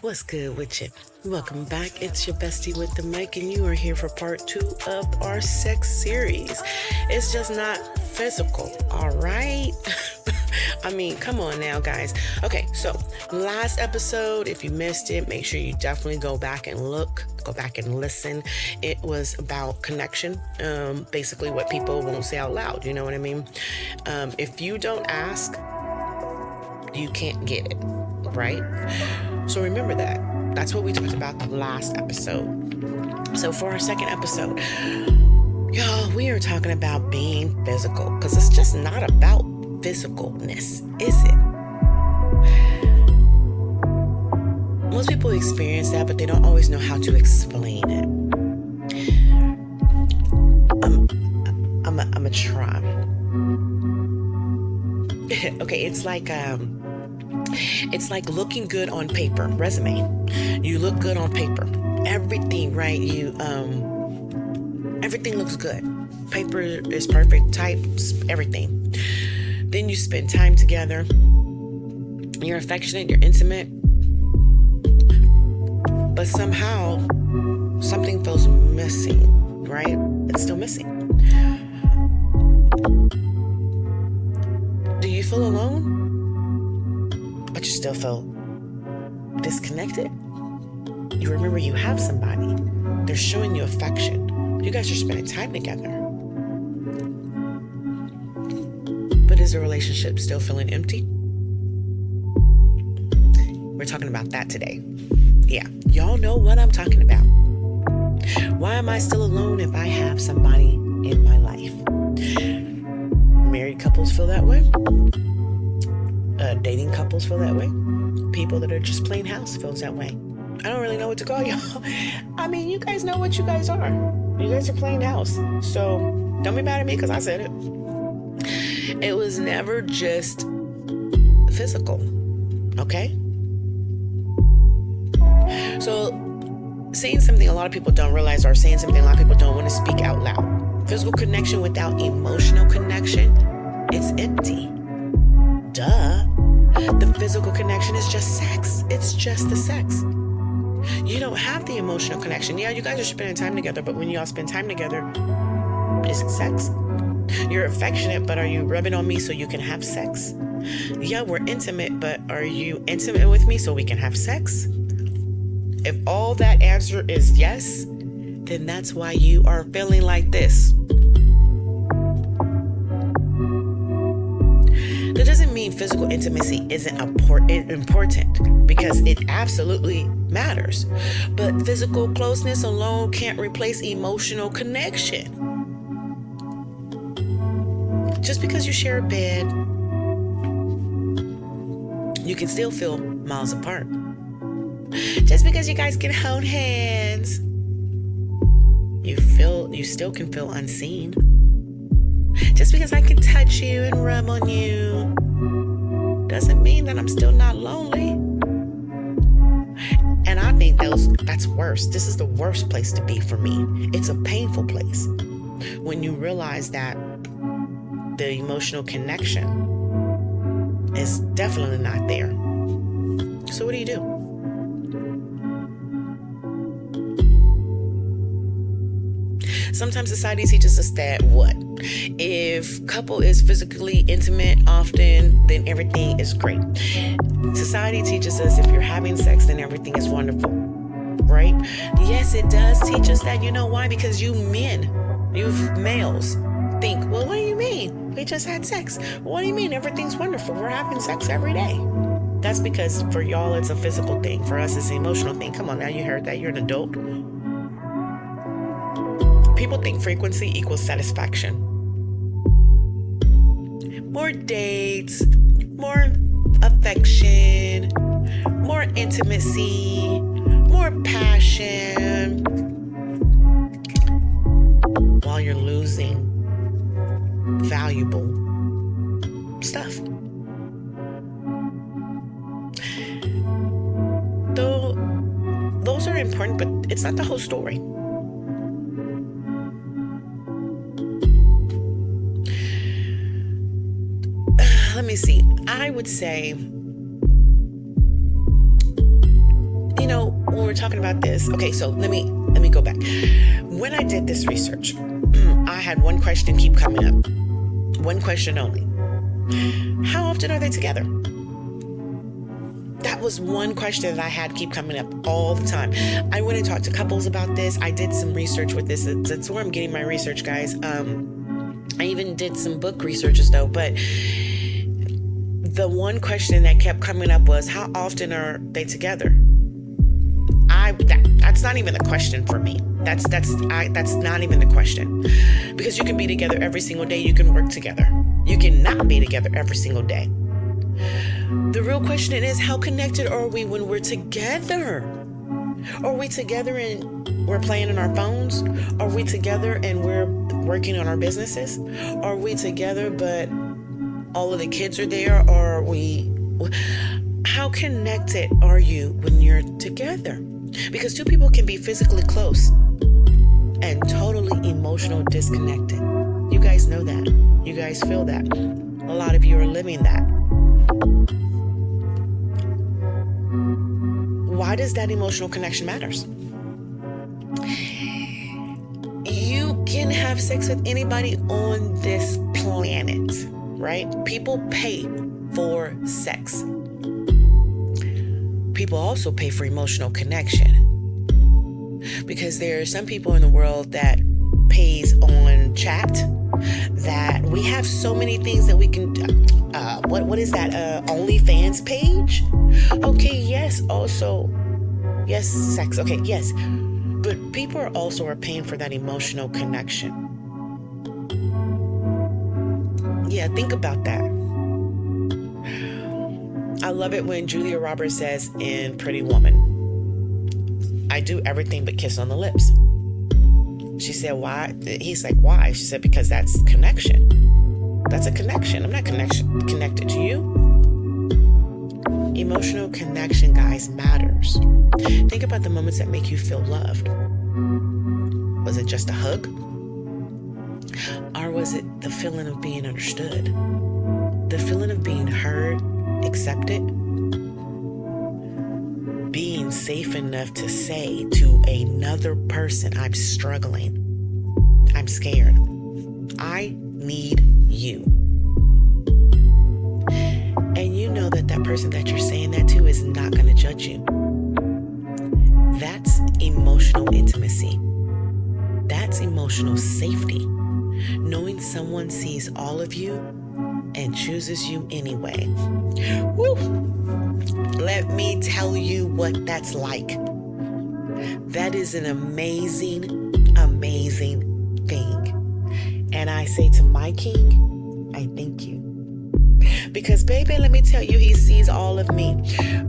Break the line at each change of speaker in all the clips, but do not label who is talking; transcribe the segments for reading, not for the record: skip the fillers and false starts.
What's good with you? Welcome back. It's your bestie with the mic, and you are here for part 2 of our sex series. It's just not physical, all right? I mean, come on now, guys. Okay, so last episode, if you missed it, make sure you definitely go back and listen. It was about connection, basically what people won't say out loud, you know what I mean? If you don't ask, you can't get it, right? So remember that. That's what we talked about the last episode. So for our second episode, y'all, we are talking about being physical, because it's just not about physicalness, is it? Most people experience that, but they don't always know how to explain it. I'm a try. Okay, it's like looking good on paper. Resume. You look good on paper. Everything, right? Everything looks good. Paper is perfect. Types, everything. Then you spend time together. You're affectionate. You're intimate. But somehow, something feels missing, right? It's still missing. Do you feel alone? But you still feel disconnected? You remember you have somebody. They're showing you affection. You guys are spending time together. But is the relationship still feeling empty? We're talking about that today. Yeah, y'all know what I'm talking about. Why am I still alone if I have somebody in my life? Married couples feel that way. Dating couples feel that way. People that are just plain house feels that way. I don't really know what to call y'all. I mean, you guys know what you guys are. You guys are plain house. So don't be mad at me because I said it. It was never just physical. Okay? So saying something a lot of people don't realize, or saying something a lot of people don't want to speak out loud. Physical connection without emotional connection, it's empty. Duh. The physical connection is just sex. It's just the sex. You don't have the emotional connection. Yeah, you guys are spending time together, but when y'all spend time together, is it sex? You're affectionate, but are you rubbing on me so you can have sex? Yeah, we're intimate, but are you intimate with me so we can have sex? If all that answer is yes, then that's why you are feeling like this. That doesn't mean physical intimacy isn't important, because it absolutely matters. But physical closeness alone can't replace emotional connection. Just because you share a bed, you can still feel miles apart. Just because you guys can hold hands, you still can feel unseen. Just because I can touch you and rub on you doesn't mean that I'm still not lonely. And I think that's worse. This is the worst place to be for me. It's a painful place when you realize that the emotional connection is definitely not there. So what do you do? Sometimes society teaches us that if couple is physically intimate often, then everything is great. Society teaches us if you're having sex, then everything is wonderful, right? Yes, it does teach us that. You know why? Because you males think, well, what do you mean? We just had sex. What do you mean? Everything's wonderful. We're having sex every day. That's because for y'all, it's a physical thing. For us, it's an emotional thing. Come on now, you heard that. You're an adult. People think frequency equals satisfaction. More dates, more affection, more intimacy, more passion, while you're losing valuable stuff. Though those are important, but it's not the whole story. Let me see. I would say we're talking about this, okay, so let me go back. When I did this research, I had one question keep coming up. One question only. How often are they together? That was one question that I had keep coming up all the time. I went and talked to couples about this. I did some research with this. That's where I'm getting my research, guys. I even did some book researches though, but the one question that kept coming up was, how often are they together? That's not even the question for me. That's not even the question, because you can be together every single day. You can work together. You cannot be together every single day. The real question is, how connected are we when we're together? Are we together and we're playing on our phones? Are we together and we're working on our businesses? Are we together but all of the kids are there? Or are we? How connected are you when you're together? Because two people can be physically close and totally emotional disconnected. You guys know that. You guys feel that. A lot of you are living that. Why does that emotional connection matters? You can have sex with anybody on this planet, right? People pay for sex. People also pay for emotional connection, because there are some people in the world that pays on chat, that we have so many things that we can what is that OnlyFans page? Okay, yes, also yes, sex, okay, yes, but people are paying for that emotional connection. Yeah, think about that. I love it when Julia Roberts says in Pretty Woman, I do everything but kiss on the lips. She said, why? He's like, why? She said, because that's connection. That's a connection. I'm not connected to you. Emotional connection, guys, matters. Think about the moments that make you feel loved. Was it just a hug? Or was it the feeling of being understood? The feeling of being heard, accepted, being safe enough to say to another person, I'm struggling, I'm scared, I need you. And you know that person that you're saying that to is not going to judge you. That's emotional intimacy. That's emotional safety. Knowing someone sees all of you and chooses you anyway. Woo! Let me tell you what that's like. That is an amazing, amazing thing. And I say to my king, I thank you. Because baby, let me tell you, he sees all of me.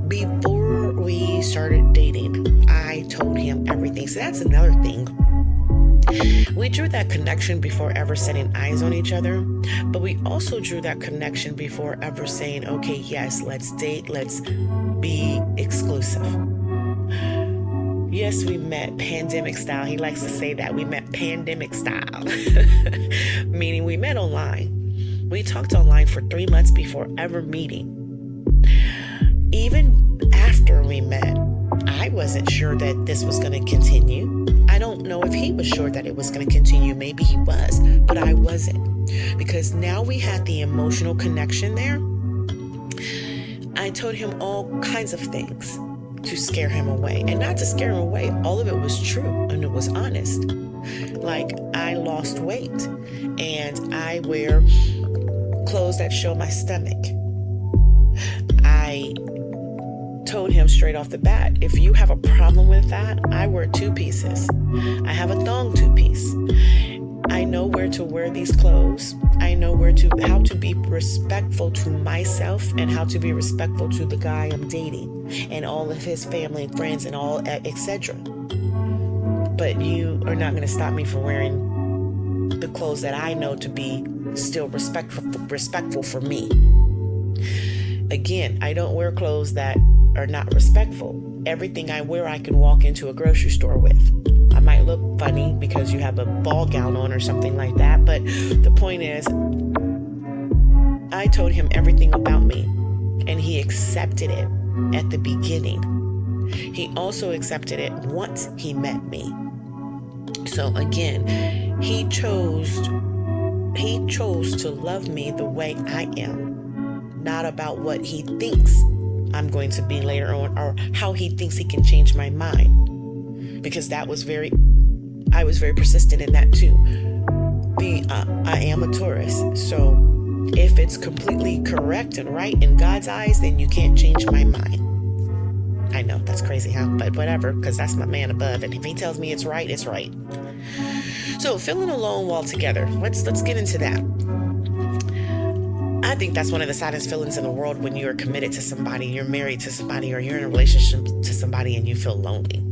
Before we started dating, I told him everything. So that's another thing. We drew that connection before ever setting eyes on each other, but we also drew that connection before ever saying, okay, yes, let's date, let's be exclusive. Yes, we met pandemic style. He likes to say that. We met pandemic style, meaning we met online. We talked online for 3 months before ever meeting. Even after we met, I wasn't sure that this was going to continue. I don't know if he was sure that it was going to continue. Maybe he was, but I wasn't. Because now we had the emotional connection there. I told him all kinds of things to scare him away. And not to scare him away, all of it was true and it was honest. Like, I lost weight and I wear clothes that show my stomach. I told him straight off the bat, if you have a problem with that, I wear 2 pieces. I have a thong 2-piece. I know where to wear these clothes. I know how to be respectful to myself and how to be respectful to the guy I'm dating and all of his family and friends and all, etc. But you are not going to stop me from wearing the clothes that I know to be still respectful for me. Again, I don't wear clothes that are not respectful. Everything I wear, I can walk into a grocery store with. I might look funny because you have a ball gown on or something like that, but the point is, I told him everything about me, and he accepted it at the beginning. He also accepted it once he met me. So again, he chose to love me the way I am, not about what he thinks I'm going to be later on or how he thinks he can change my mind. Because I was very persistent in that too. I am a Taurus, so if it's completely correct and right in God's eyes, then you can't change my mind. I know that's crazy, huh? But whatever, because that's my man above, and if he tells me it's right, it's right. So feeling alone while together. Let's get into that. I think that's one of the saddest feelings in the world, when you're committed to somebody, you're married to somebody, or you're in a relationship to somebody and you feel lonely.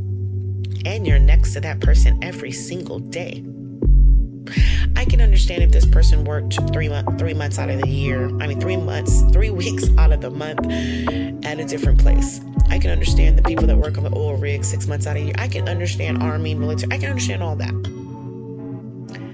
And you're next to that person every single day. I can understand if this person worked 3 months out of the year. 3 weeks out of the month at a different place. I can understand the people that work on the oil rig 6 months out of the year. I can understand Army, military. I can understand all that.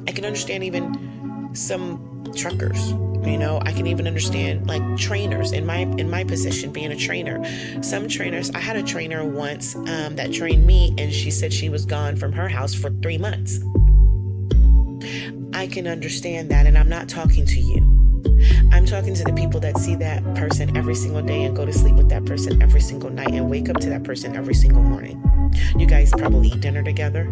I can understand even some truckers. I can even understand like trainers in my position, being a trainer. Some trainers, I had a trainer once that trained me, and she said she was gone from her house for 3 months. I can understand that, and I'm not talking to you. I'm talking to the people that see that person every single day and go to sleep with that person every single night and wake up to that person every single morning. You guys probably eat dinner together.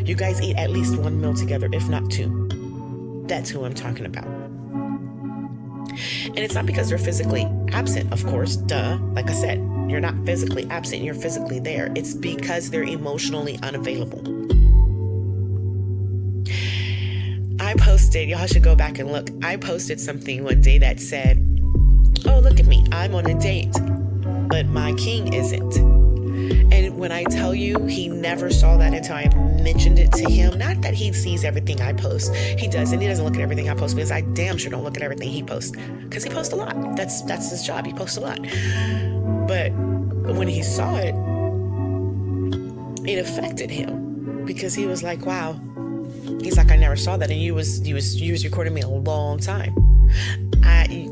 You guys eat at least one meal together, if not 2. That's who I'm talking about. And it's not because they're physically absent, of course, duh. Like I said, you're not physically absent, you're physically there. It's because they're emotionally unavailable. I posted, y'all should go back and look. I posted something one day that said, oh, look at me, I'm on a date, but my king isn't. And when I tell you, he never saw that until I mentioned it to him. Not that he sees everything I post. He does, and he doesn't look at everything I post, because I damn sure don't look at everything he posts, because he posts a lot. That's his job. He posts a lot. But when he saw it, it affected him, because he was like, wow. He's like, I never saw that, and you was recording me a long time.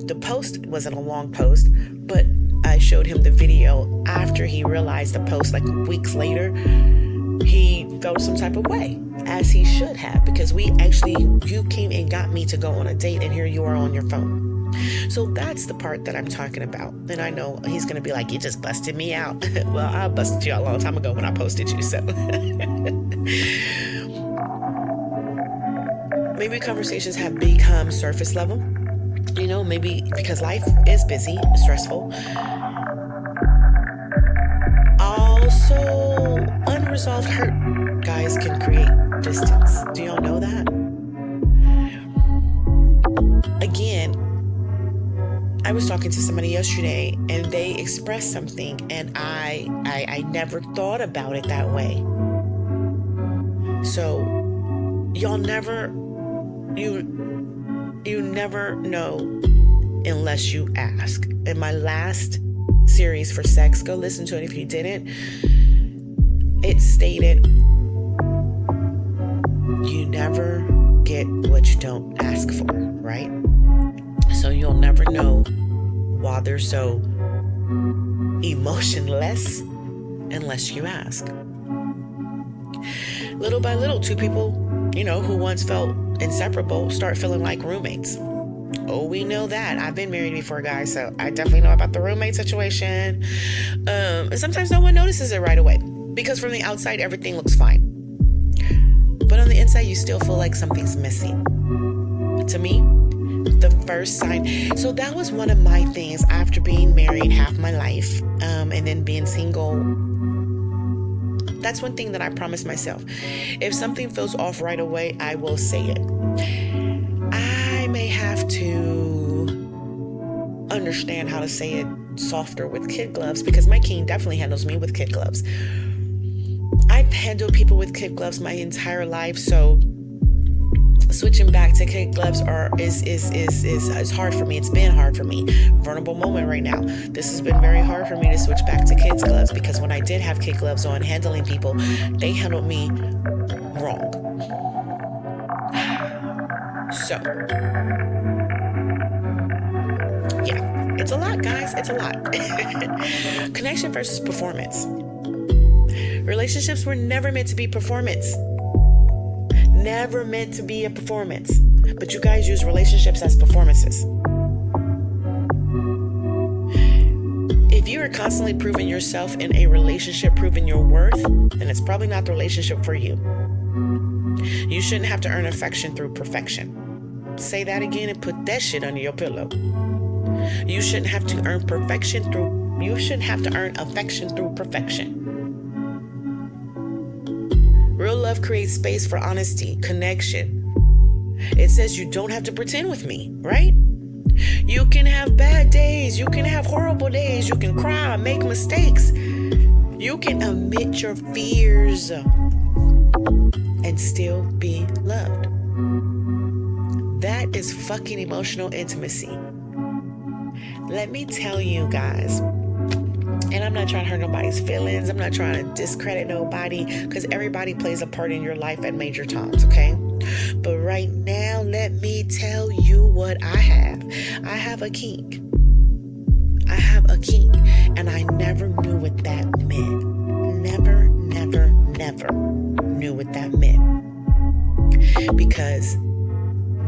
The post wasn't a long post, but I showed him the video after he realized the post, like weeks later. He felt some type of way, as he should have, because you came and got me to go on a date, and here you are on your phone. So that's the part that I'm talking about. And I know he's going to be like, you just busted me out. Well, I busted you out a long time ago when I posted you, so. Maybe conversations have become surface level, maybe because life is busy, stressful. Also, unresolved hurt, guys, can create distance. Do y'all know that? Again, I was talking to somebody yesterday, and they expressed something, and I never thought about it that way. So, y'all never... You never know unless you ask. In my last series for sex, go listen to it if you didn't. It stated, you never get what you don't ask for, right? So you'll never know why they're so emotionless unless you ask. Little by little, 2 people, who once felt inseparable start feeling like roommates. Oh, we know that. I've been married before, guys, so I definitely know about the roommate situation. And sometimes no one notices it right away, because from the outside, everything looks fine. But on the inside, you still feel like something's missing. To me, the first sign. So that was one of my things after being married half my life, and then being single. That's one thing that I promised myself. If something feels off right away, I will say it. I may have to understand how to say it softer with kid gloves, because my king definitely handles me with kid gloves. I've handled people with kid gloves my entire life, so switching back to kid gloves is hard for me. It's been hard for me. Vulnerable moment right now. This has been very hard for me to switch back to kids gloves, because when I did have kid gloves on, handling people, they handled me wrong. So, yeah, it's a lot, guys. It's a lot. Connection versus performance. Relationships were never meant to be performance. Never meant to be a performance. But you guys use relationships as performances. If you are constantly proving yourself in a relationship, proving your worth, then it's probably not the relationship for you. You shouldn't have to earn affection through perfection. Say that again and put that shit under your pillow. You shouldn't have to earn you shouldn't have to earn affection through perfection. Real love creates space for honesty, connection. It says you don't have to pretend with me, right? You can have bad days. You can have horrible days. You can cry, make mistakes. You can admit your fears and still be loved. That is fucking emotional intimacy. Let me tell you guys, and I'm not trying to hurt nobody's feelings. I'm not trying to discredit nobody, because everybody plays a part in your life at major times, okay? But right now, let me tell you what I have. I have a kink. I have a kink, and I never knew what that meant. Never knew what that meant. Because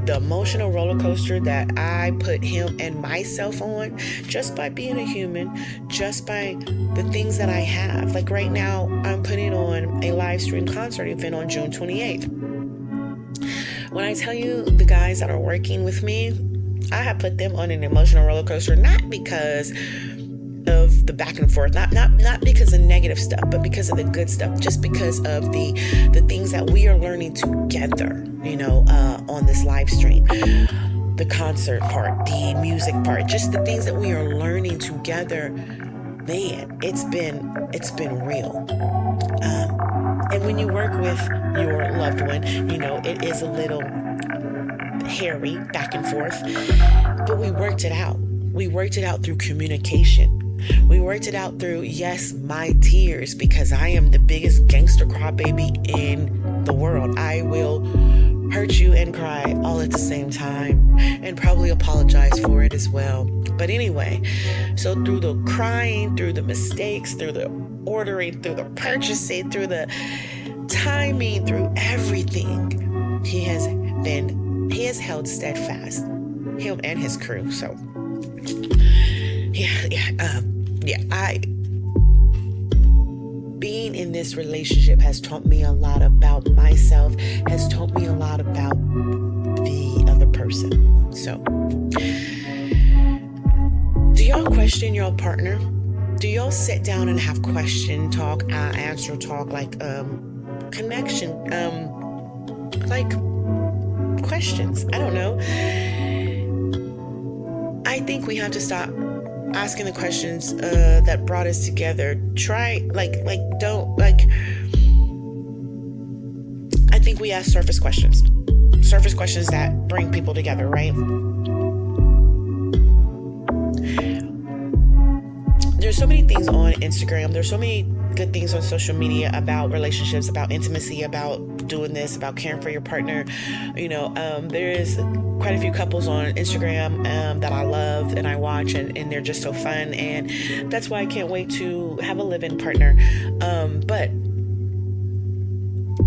the emotional roller coaster that I put him and myself on, just by being a human, just by the things that I have. Like right now, I'm putting on a live stream concert event on June 28th. When I tell you the guys that are working with me, I have put them on an emotional roller coaster, not because of the back and forth, not because of negative stuff, but because of the good stuff, just because of the things that we are learning together, on this live stream. The concert part, the music part, just the things that we are learning together. Man, it's been real. And when you work with your loved one, it is a little hairy back and forth, but we worked it out. We worked it out through communication. We worked it out through, yes, my tears, because I am the biggest gangster crybaby in the world. I will hurt you and cry all at the same time, and probably apologize for it as well. But anyway, so through the crying, through the mistakes, through the ordering, through the purchasing, through the timing, through everything, he has held steadfast, him and his crew. So being in this relationship has taught me a lot about myself, has taught me a lot about the other person. So, do y'all question your partner? Do y'all sit down and have question talk, answer talk, like connection, like questions? I don't know. I think we have to stop asking the questions that brought us together. I think we ask surface questions that bring people together, right? There's so many things on Instagram. There's so many good things on social media about relationships, about intimacy, about doing this, about caring for your partner. There is quite a few couples on Instagram that I love and I watch, and they're just so fun, and that's why I can't wait to have a live-in partner. But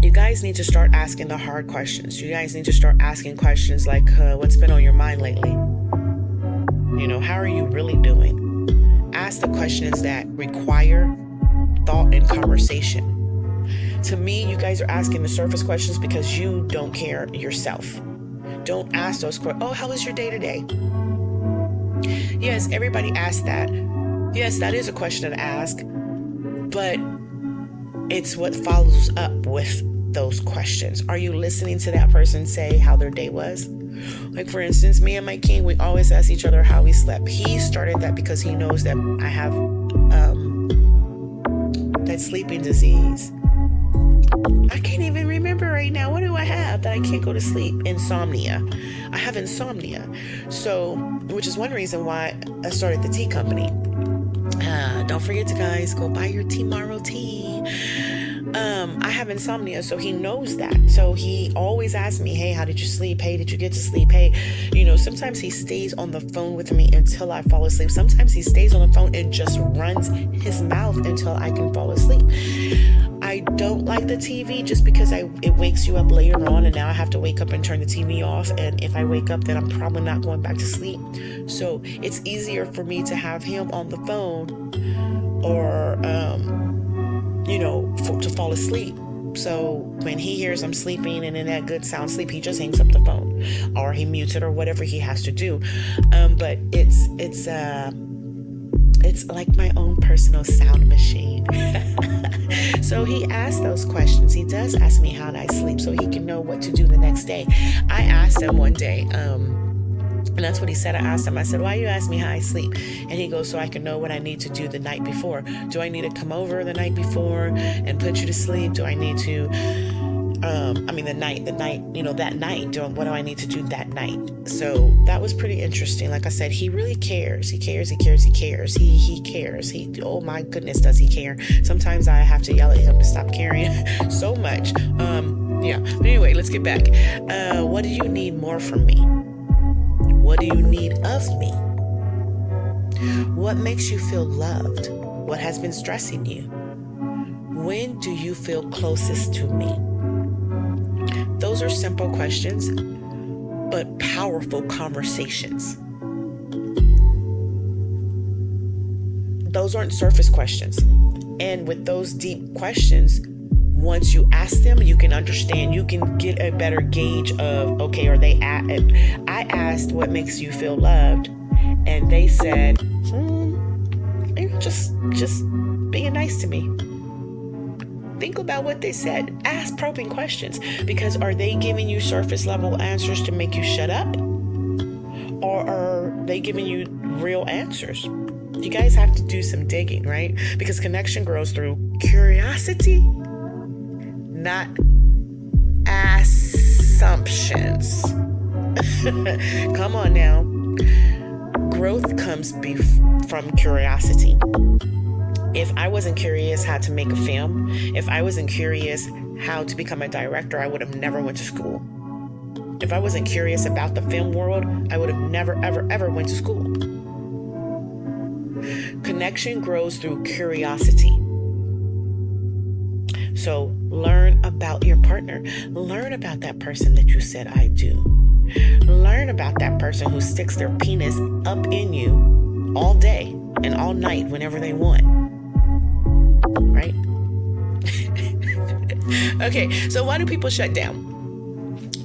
you guys need to start asking the hard questions. You guys need to start asking questions like, what's been on your mind lately? How are you really doing? Ask the questions that require thought and conversation. To me, you guys are asking the surface questions because you don't care yourself. Don't ask those questions. Oh, how was your day today? Yes, everybody asks that. Yes, that is a question to ask, but it's what follows up with those questions. Are you listening to that person say how their day was? Like, for instance, me and my king, we always ask each other how we slept. He started that because he knows that I have that sleeping disease. I can't even remember right now. What do I have that I can't go to sleep? Insomnia. I have insomnia. So, which is one reason why I started the tea company. Don't forget to, guys, go buy your Tomorrow tea. I have insomnia, so he knows that. So he always asks me, hey, how did you sleep? Hey, did you get to sleep? Hey, sometimes he stays on the phone with me until I fall asleep. Sometimes he stays on the phone and just runs his mouth until I can fall asleep. I I don't like the TV just because it wakes you up later on, and now I have to wake up and turn the TV off. And if I wake up, then I'm probably not going back to sleep. So it's easier for me to have him on the phone or, to fall asleep. So when he hears I'm sleeping and in that good sound sleep, he just hangs up the phone or he mutes it or whatever he has to do. But it's like my own personal sound machine. So he asks those questions. He does ask me how I sleep so he can know what to do the next day. I asked him one day, and that's what he said. I asked him, I said, why you ask me how I sleep? And he goes, so I can know what I need to do the night before. Do I need to come over the night before and put you to sleep? Do I need to, that night, what do I need to do that night? So that was pretty interesting. Like I said, he really cares. He cares. Oh my goodness, does he care? Sometimes I have to yell at him to stop caring so much. But anyway, let's get back. What do you need more from me? What do you need of me? What makes you feel loved? What has been stressing you? When do you feel closest to me? Those are simple questions, but powerful conversations. Those aren't surface questions. And with those deep questions, once you ask them, you can understand, you can get a better gauge of, okay, I asked what makes you feel loved, and they said, just being nice to me. Think about what they said. Ask probing questions, because are they giving you surface level answers to make you shut up? Or are they giving you real answers? You guys have to do some digging, right? Because connection grows through curiosity, not assumptions. Come on now. Growth comes from curiosity. If I wasn't curious how to make a film, if I wasn't curious how to become a director, I would have never went to school. If I wasn't curious about the film world, I would have never, ever, ever went to school. Connection grows through curiosity. So learn about your partner. Learn about that person that you said I do. Learn about that person who sticks their penis up in you all day and all night whenever they want. Right? Okay, so why do people shut down?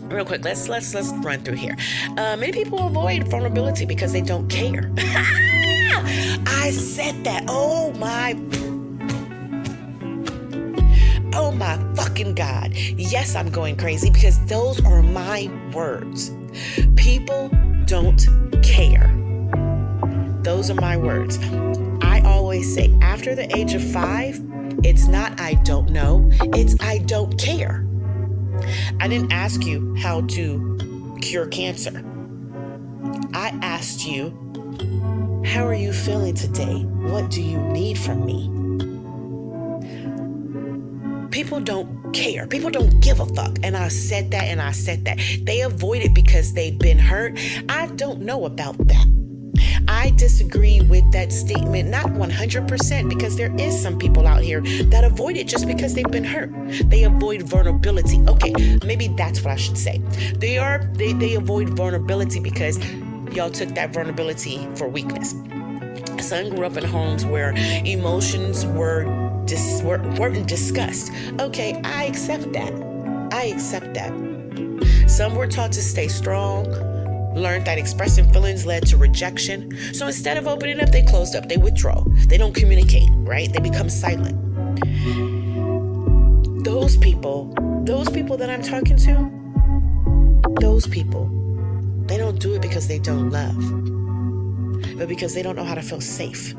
Real quick, let's run through here. Many people avoid vulnerability because they don't care. I said that. Oh my fucking God. Yes, I'm going crazy because those are my words. People don't care. Those are my words. I always say after the age of 5, it's not I don't know, it's I don't care. I didn't ask you how to cure cancer. I asked you, how are you feeling today? What do you need from me? People don't care. People don't give a fuck. And I said that and I said that. They avoid it because they've been hurt. I don't know about that. I disagree with that statement, not 100%, because there is some people out here that avoid it just because they've been hurt. They avoid vulnerability. Okay, maybe that's what I should say. They avoid vulnerability because y'all took that vulnerability for weakness. Son grew up in homes where emotions weren't discussed. Okay, I accept that. Some were taught to stay strong, learned that expressing feelings led to rejection. So instead of opening up, they closed up, they withdraw. They don't communicate, right? They become silent. Those people that I'm talking to, those people, they don't do it because they don't love, but because they don't know how to feel safe.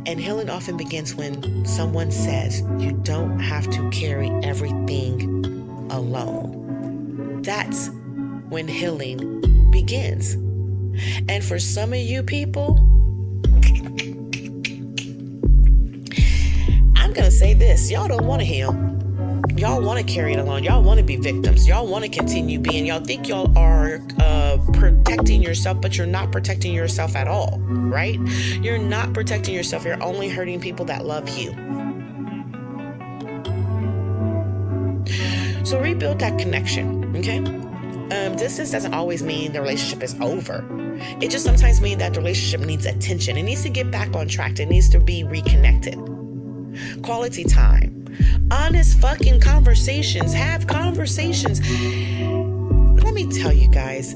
And healing often begins when someone says, you don't have to carry everything alone. That's when healing begins. And for some of you people, I'm going to say this. Y'all don't want to heal. Y'all want to carry it along. Y'all want to be victims. Y'all want to continue being. Y'all think y'all are protecting yourself, but you're not protecting yourself at all, right? You're not protecting yourself. You're only hurting people that love you. So rebuild that connection, okay? Distance doesn't always mean the relationship is over. It just sometimes means that the relationship needs attention. It needs to get back on track. It needs to be reconnected. Quality time. Honest fucking conversations. Have conversations. Let me tell you guys,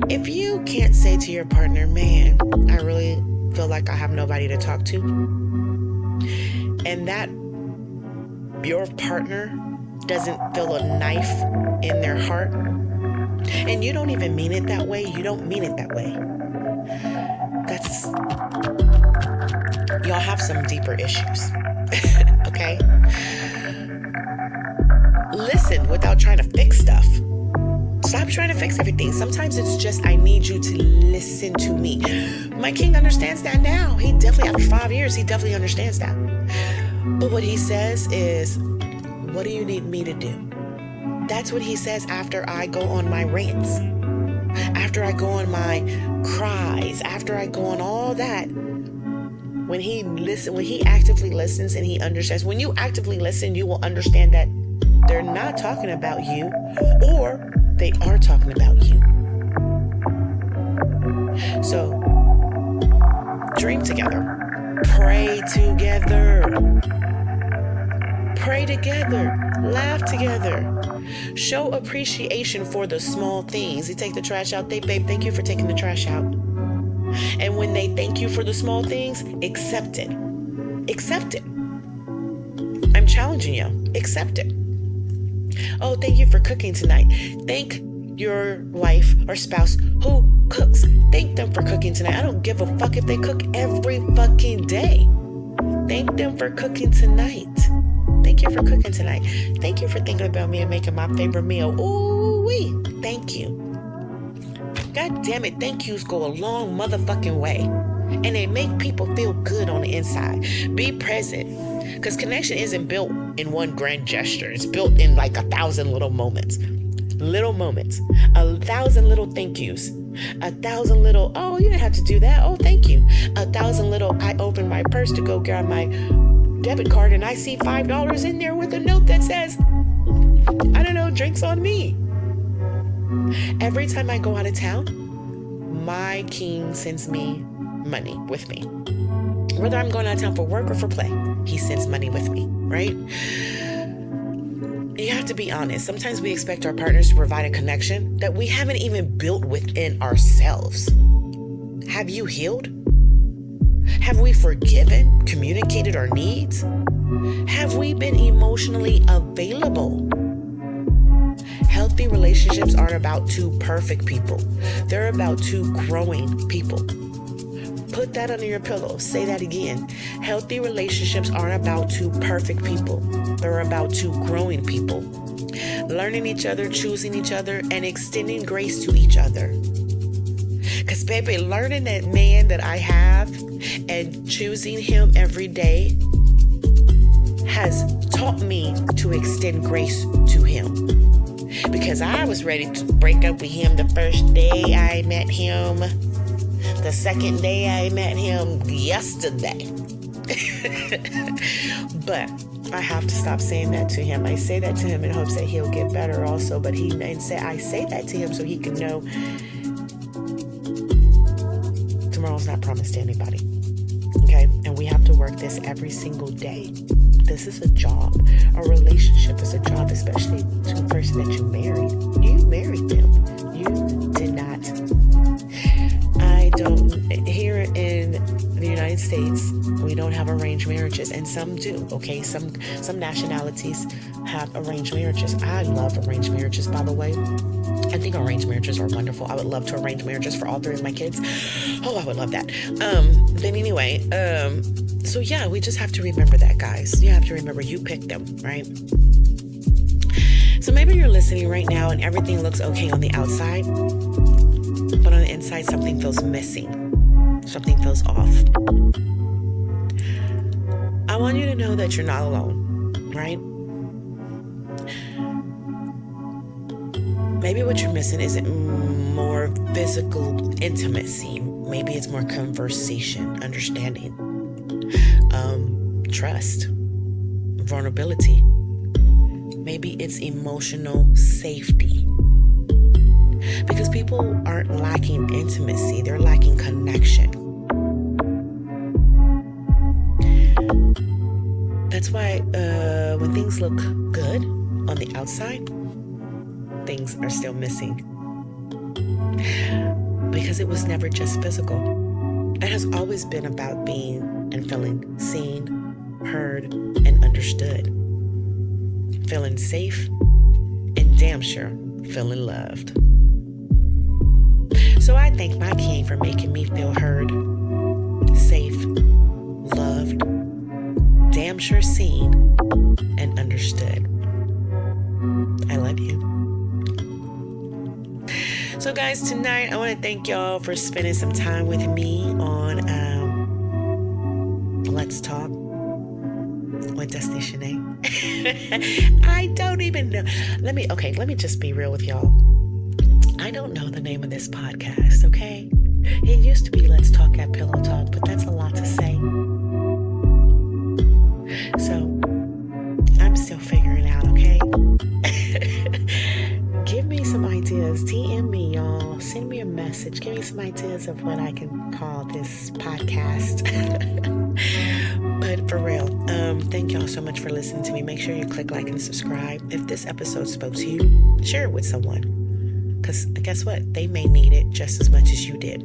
if you can't say to your partner, man, I really feel like I have nobody to talk to, and that your partner doesn't feel a knife in their heart, and you don't even mean it that way, you don't mean it that way, y'all have some deeper issues. Okay? Listen without trying to fix stuff. Stop trying to fix everything. Sometimes it's just, I need you to listen to me. My king understands that now. He definitely, after 5 years, he definitely understands that. But what he says is, what do you need me to do? That's what he says after I go on my rants, after I go on my cries, after I go on all that. When he actively listens and he understands, when you actively listen, you will understand that they're not talking about you, or they are talking about you. So, dream together. Pray together. Pray together. Laugh together. Show appreciation for the small things. You take the trash out. Babe, thank you for taking the trash out. And when they thank you for the small things, accept it. Accept it. I'm challenging you. Accept it. Oh, thank you for cooking tonight. Thank your wife or spouse who cooks. Thank them for cooking tonight. I don't give a fuck if they cook every fucking day. Thank them for cooking tonight. Thank you for cooking tonight. Thank you for thinking about me and making my favorite meal. Ooh-wee. Thank you. God damn it, thank yous go a long motherfucking way. And they make people feel good on the inside. Be present. Because connection isn't built in one grand gesture. It's built in like 1,000 little moments. Little moments. 1,000 little thank yous. 1,000 little, oh, you didn't have to do that. Oh, thank you. 1,000 little, I opened my purse to go grab my debit card and I see $5 in there with a note that says, I don't know, drinks on me. Every time I go out of town, my king sends me money with me. Whether I'm going out of town for work or for play, he sends money with me, right? You have to be honest. Sometimes we expect our partners to provide a connection that we haven't even built within ourselves. Have you healed? Have we forgiven, communicated our needs? Have we been emotionally available? Healthy relationships aren't about two perfect people. They're about two growing people. Put that under your pillow. Say that again. Healthy relationships aren't about two perfect people. They're about two growing people. Learning each other, choosing each other, and extending grace to each other. Because, baby, learning that man that I have and choosing him every day has taught me to extend grace to him. Because I was ready to break up with him the first day I met him. The second day I met him yesterday. But I have to stop saying that to him. I say that to him in hopes that he'll get better also. But I say that to him so he can know tomorrow's not promised to anybody. Okay? And we have to work this every single day. This is a job. A relationship is a job, especially to a person that you married. You married them. You did not. Here in the United States, we don't have arranged marriages, and some do, okay? Some nationalities have arranged marriages. I love arranged marriages, by the way. I think arranged marriages are wonderful. I would love to arrange marriages for all three of my kids. Oh, I would love that. But anyway, so yeah, we just have to remember that, guys. You have to remember you picked them, right? So maybe you're listening right now and everything looks okay on the outside, but on the inside, something feels missing. Something feels off. I want you to know that you're not alone, right? Maybe what you're missing isn't more physical intimacy. Maybe it's more conversation, understanding, trust, vulnerability. Maybe it's emotional safety. Because people aren't lacking intimacy, they're lacking connection. That's why when things look good on the outside, things are still missing. Because it was never just physical. It has always been about being and feeling seen, heard, and understood. Feeling safe, and damn sure feeling loved. So I thank my king for making me feel heard, safe, loved, damn sure seen, and understood. I love you. So guys, tonight I want to thank y'all for spending some time with me on Let's Talk with Destiny Shanae. I don't even know. Let me just be real with y'all. I don't know the name of this podcast, okay? It used to be Let's Talk at Pillow Talk, but that's a lot to say. So, I'm still figuring out, okay? Give me some ideas. DM me, y'all. Send me a message. Give me some ideas of what I can call this podcast. But for real, thank y'all so much for listening to me. Make sure you click like and subscribe. If this episode spoke to you, share it with someone. Because guess what? They may need it just as much as you did.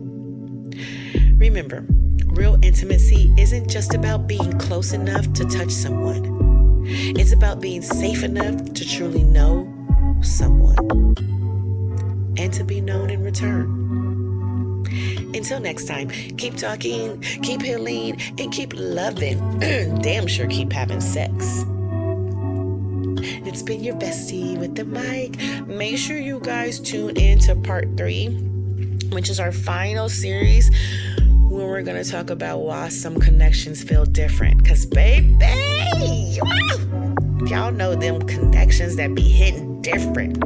Remember, real intimacy isn't just about being close enough to touch someone. It's about being safe enough to truly know someone and to be known in return. Until next time, keep talking, keep healing, and keep loving. Damn sure keep having sex. It's been your bestie with the mic. Make sure you guys tune in to part 3, which is our final series, where we're going to talk about why some connections feel different. Because, baby, y'all know them connections that be hitting different.